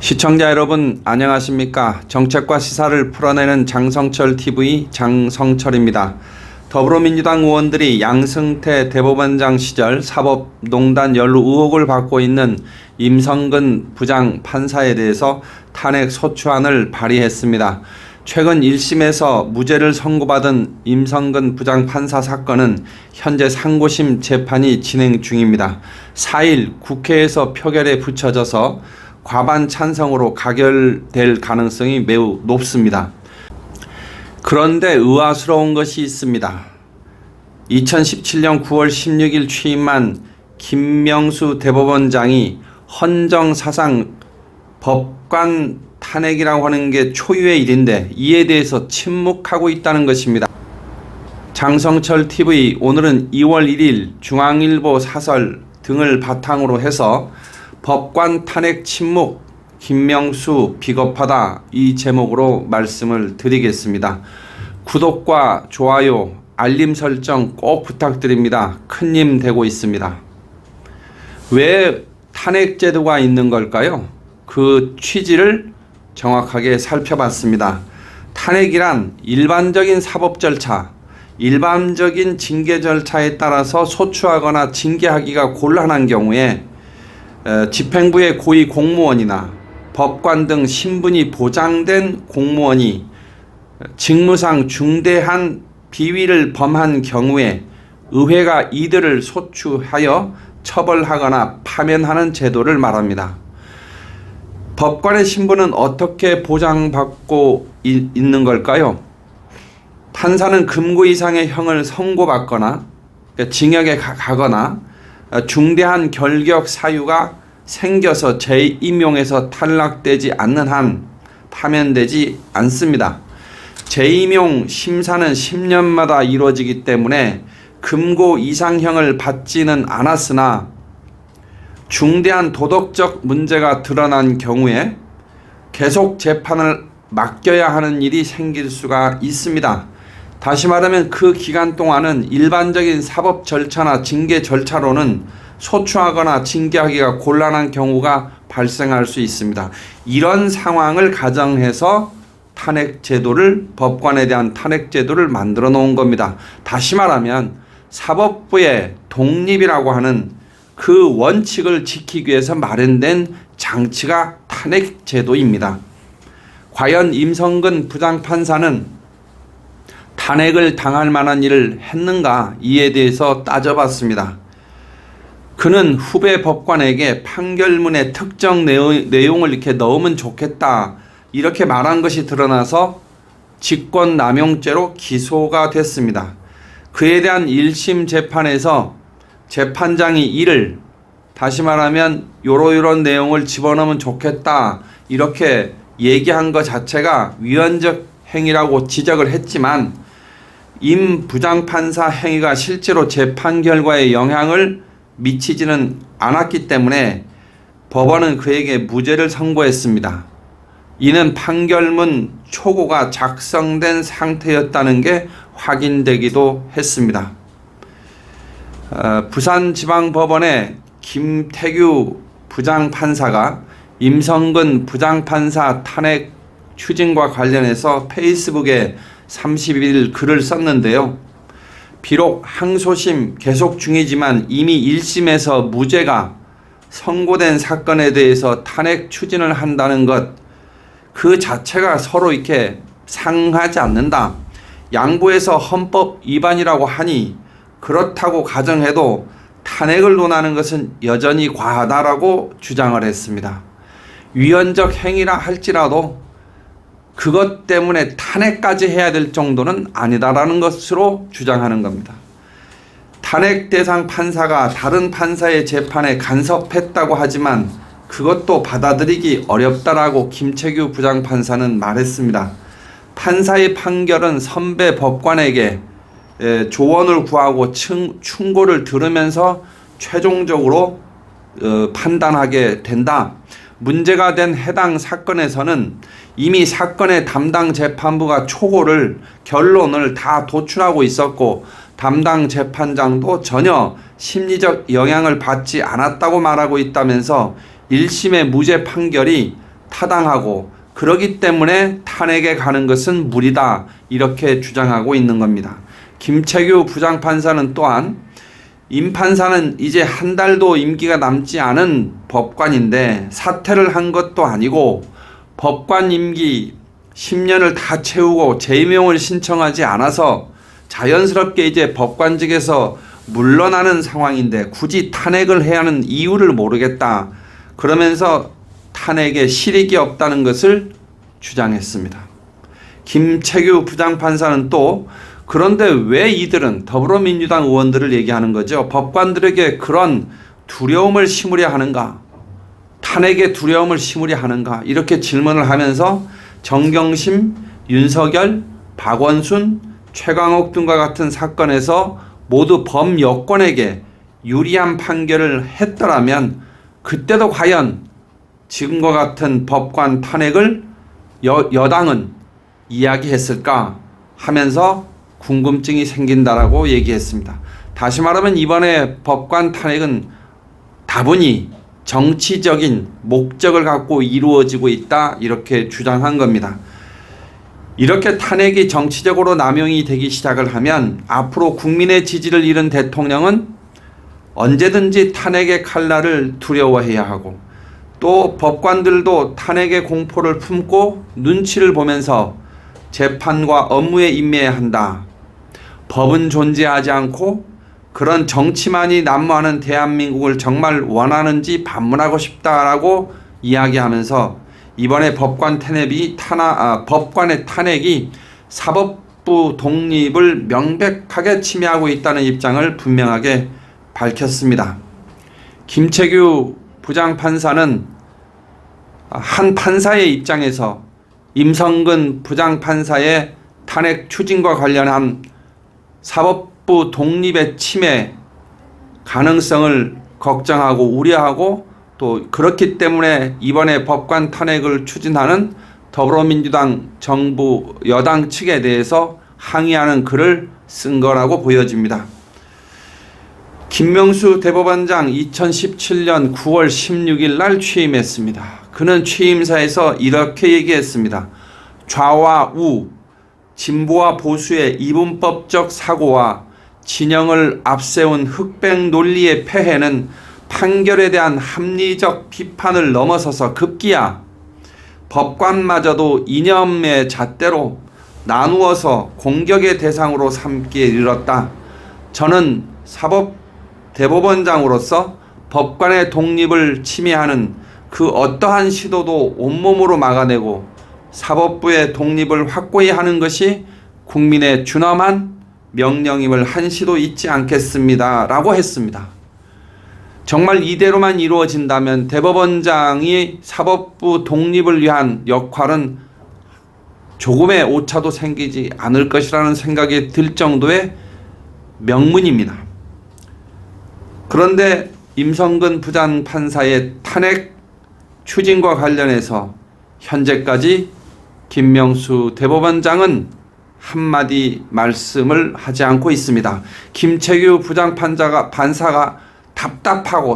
시청자 여러분 안녕하십니까. 정책과 시사를 풀어내는 장성철TV 장성철입니다. 더불어민주당 의원들이 양승태 대법원장 시절 사법농단 연루 의혹을 받고 있는 임성근 부장판사에 대해서 탄핵 소추안을 발의했습니다. 최근 1심에서 무죄를 선고받은 임성근 부장판사 사건은 현재 상고심 재판이 진행 중입니다. 4일 국회에서 표결에 붙여져서 과반 찬성으로 가결될 가능성이 매우 높습니다. 그런데 의아스러운 것이 있습니다. 2017년 9월 16일 취임한 김명수 대법원장이 헌정사상 법관 탄핵이라고 하는 게 초유의 일인데 이에 대해서 침묵하고 있다는 것입니다. 장성철TV 오늘은 2월 1일 중앙일보 사설 등을 바탕으로 해서 법관 탄핵 침묵 김명수 비겁하다 이 제목으로 말씀을 드리겠습니다. 구독과 좋아요 알림 설정 꼭 부탁드립니다. 큰 힘 되고 있습니다. 왜 탄핵 제도가 있는 걸까요? 그 취지를 정확하게 살펴봤습니다. 탄핵이란 일반적인 사법 절차, 일반적인 징계 절차에 따라서 소추하거나 징계하기가 곤란한 경우에 집행부의 고위 공무원이나 법관 등 신분이 보장된 공무원이 직무상 중대한 비위를 범한 경우에 의회가 이들을 소추하여 처벌하거나 파면하는 제도를 말합니다. 법관의 신분은 어떻게 보장받고 있는 걸까요? 판사는 금고 이상의 형을 선고받거나 징역에 가거나 중대한 결격 사유가 생겨서 재임용에서 탈락되지 않는 한 파면되지 않습니다. 재임용 심사는 10년마다 이루어지기 때문에 금고 이상형을 받지는 않았으나 중대한 도덕적 문제가 드러난 경우에 계속 재판을 맡겨야 하는 일이 생길 수가 있습니다. 다시 말하면 그 기간 동안은 일반적인 사법 절차나 징계 절차로는 소추하거나 징계하기가 곤란한 경우가 발생할 수 있습니다. 이런 상황을 가정해서 탄핵 제도를 법관에 대한 탄핵 제도를 만들어 놓은 겁니다. 다시 말하면 사법부의 독립이라고 하는 그 원칙을 지키기 위해서 마련된 장치가 탄핵 제도입니다. 과연 임성근 부장판사는 탄핵을 당할 만한 일을 했는가 이에 대해서 따져봤습니다. 그는 후배 법관에게 판결문에 특정 내용을 이렇게 넣으면 좋겠다 이렇게 말한 것이 드러나서 직권남용죄로 기소가 됐습니다. 그에 대한 1심 재판에서 재판장이 이를 다시 말하면 요런 내용을 집어넣으면 좋겠다 이렇게 얘기한 것 자체가 위헌적 행위라고 지적을 했지만 임 부장판사 행위가 실제로 재판 결과에 영향을 미치지는 않았기 때문에 법원은 그에게 무죄를 선고했습니다. 이는 판결문 초고가 작성된 상태였다는 게 확인되기도 했습니다. 부산지방법원의 김태규 부장판사가 임성근 부장판사 탄핵 추진과 관련해서 페이스북에 30일 글을 썼는데요. 비록 항소심 계속 중이지만 이미 1심에서 무죄가 선고된 사건에 대해서 탄핵 추진을 한다는 것, 그 자체가 서로 이렇게 상하지 않는다. 양보해서 헌법 위반이라고 하니 그렇다고 가정해도 탄핵을 논하는 것은 여전히 과하다라고 주장을 했습니다. 위헌적 행위라 할지라도 그것 때문에 탄핵까지 해야 될 정도는 아니다라는 것으로 주장하는 겁니다. 탄핵 대상 판사가 다른 판사의 재판에 간섭했다고 하지만 그것도 받아들이기 어렵다라고 김태규 부장판사는 말했습니다. 판사의 판결은 선배 법관에게 조언을 구하고 충고를 들으면서 최종적으로 판단하게 된다. 문제가 된 해당 사건에서는 이미 사건의 담당 재판부가 초고를 결론을 다 도출하고 있었고 담당 재판장도 전혀 심리적 영향을 받지 않았다고 말하고 있다면서 1심의 무죄 판결이 타당하고 그러기 때문에 탄핵에 가는 것은 무리다 이렇게 주장하고 있는 겁니다. 김태규 부장판사는 또한 임 판사는 이제 한 달도 임기가 남지 않은 법관인데 사퇴를 한 것도 아니고 법관 임기 10년을 다 채우고 재임용을 신청하지 않아서 자연스럽게 이제 법관직에서 물러나는 상황인데 굳이 탄핵을 해야 하는 이유를 모르겠다. 그러면서 탄핵에 실익이 없다는 것을 주장했습니다. 김태규 부장판사는 또 그런데 왜 이들은 더불어민주당 의원들을 얘기하는 거죠? 법관들에게 그런 두려움을 심으려 하는가? 탄핵의 두려움을 심으려 하는가? 이렇게 질문을 하면서 정경심, 윤석열, 박원순, 최강욱 등과 같은 사건에서 모두 범여권에게 유리한 판결을 했더라면 그때도 과연 지금과 같은 법관 탄핵을 여당은 이야기했을까 하면서 궁금증이 생긴다라고 얘기했습니다. 다시 말하면 이번에 법관 탄핵은 다분히 정치적인 목적을 갖고 이루어지고 있다 이렇게 주장한 겁니다. 이렇게 탄핵이 정치적으로 남용이 되기 시작을 하면 앞으로 국민의 지지를 잃은 대통령은 언제든지 탄핵의 칼날을 두려워해야 하고 또 법관들도 탄핵의 공포를 품고 눈치를 보면서 재판과 업무에 임해야 한다. 법은 존재하지 않고 그런 정치만이 난무하는 대한민국을 정말 원하는지 반문하고 싶다라고 이야기하면서 이번에 법관의 탄핵이 사법부 독립을 명백하게 침해하고 있다는 입장을 분명하게 밝혔습니다. 김태규 부장판사는 한 판사의 입장에서 임성근 부장판사의 탄핵 추진과 관련한 사법부 독립의 침해 가능성을 걱정하고 우려하고 또 그렇기 때문에 이번에 법관 탄핵을 추진하는 더불어민주당 정부 여당 측에 대해서 항의하는 글을 쓴 거라고 보여집니다. 김명수 대법원장 2017년 9월 16일 날 취임했습니다. 그는 취임사에서 이렇게 얘기했습니다. 좌와 우, 진보와 보수의 이분법적 사고와 진영을 앞세운 흑백 논리의 폐해는 판결에 대한 합리적 비판을 넘어서서 급기야 법관마저도 이념의 잣대로 나누어서 공격의 대상으로 삼기에 이르렀다. 저는 대법원장으로서 법관의 독립을 침해하는 그 어떠한 시도도 온몸으로 막아내고 사법부의 독립을 확고히 하는 것이 국민의 준엄한 명령임을 한시도 잊지 않겠습니다. 라고 했습니다. 정말 이대로만 이루어진다면 대법원장이 사법부 독립을 위한 역할은 조금의 오차도 생기지 않을 것이라는 생각이 들 정도의 명문입니다. 그런데 임성근 부장판사의 탄핵 추진과 관련해서 현재까지 김명수 대법원장은 한마디 말씀을 하지 않고 있습니다. 김태규 부장판사가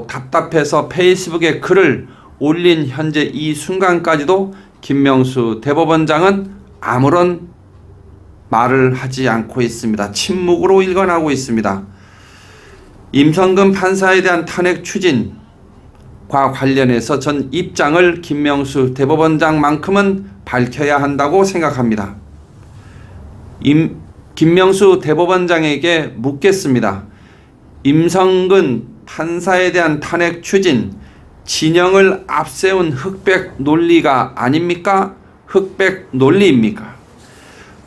답답해서 페이스북에 글을 올린 현재 이 순간까지도 김명수 대법원장은 아무런 말을 하지 않고 있습니다. 침묵으로 일관하고 있습니다. 임성근 판사에 대한 탄핵 추진과 관련해서 전 입장을 김명수 대법원장만큼은 밝혀야 한다고 생각합니다. 김명수 대법원장에게 묻겠습니다. 임성근 판사에 대한 탄핵 추진, 진영을 앞세운 흑백 논리가 아닙니까? 흑백 논리입니까?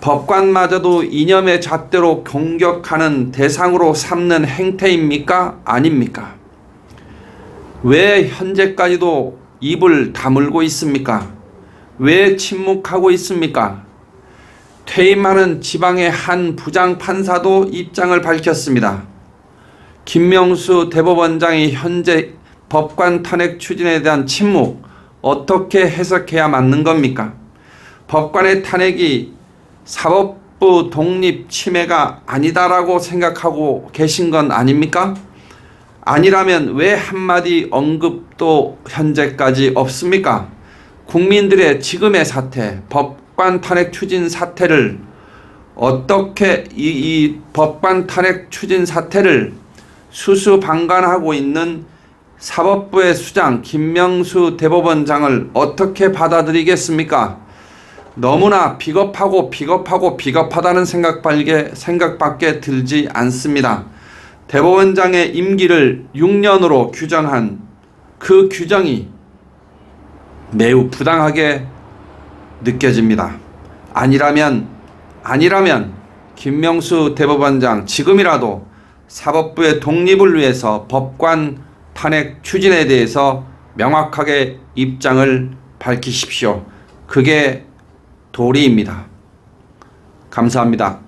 법관마저도 이념의 잣대로 공격하는 대상으로 삼는 행태입니까? 아닙니까? 왜 현재까지도 입을 다물고 있습니까? 왜 침묵하고 있습니까? 퇴임하는 지방의 한 부장판사도 입장을 밝혔습니다. 김명수 대법원장이 현재 법관 탄핵 추진에 대한 침묵 어떻게 해석해야 맞는 겁니까? 법관의 탄핵이 사법부 독립 침해가 아니다라고 생각하고 계신 건 아닙니까? 아니라면 왜 한마디 언급도 현재까지 없습니까? 국민들의 지금의 사태, 법관 탄핵 추진 사태를 어떻게 이 법관 탄핵 추진 사태를 수수방관하고 있는 사법부의 수장 김명수 대법원장을 어떻게 받아들이겠습니까? 너무나 비겁하다는 생각밖에 들지 않습니다. 대법원장의 임기를 6년으로 규정한 그 규정이 매우 부당하게 느껴집니다. 아니라면 김명수 대법원장 지금이라도 사법부의 독립을 위해서 법관 탄핵 추진에 대해서 명확하게 입장을 밝히십시오. 그게 도리입니다. 감사합니다.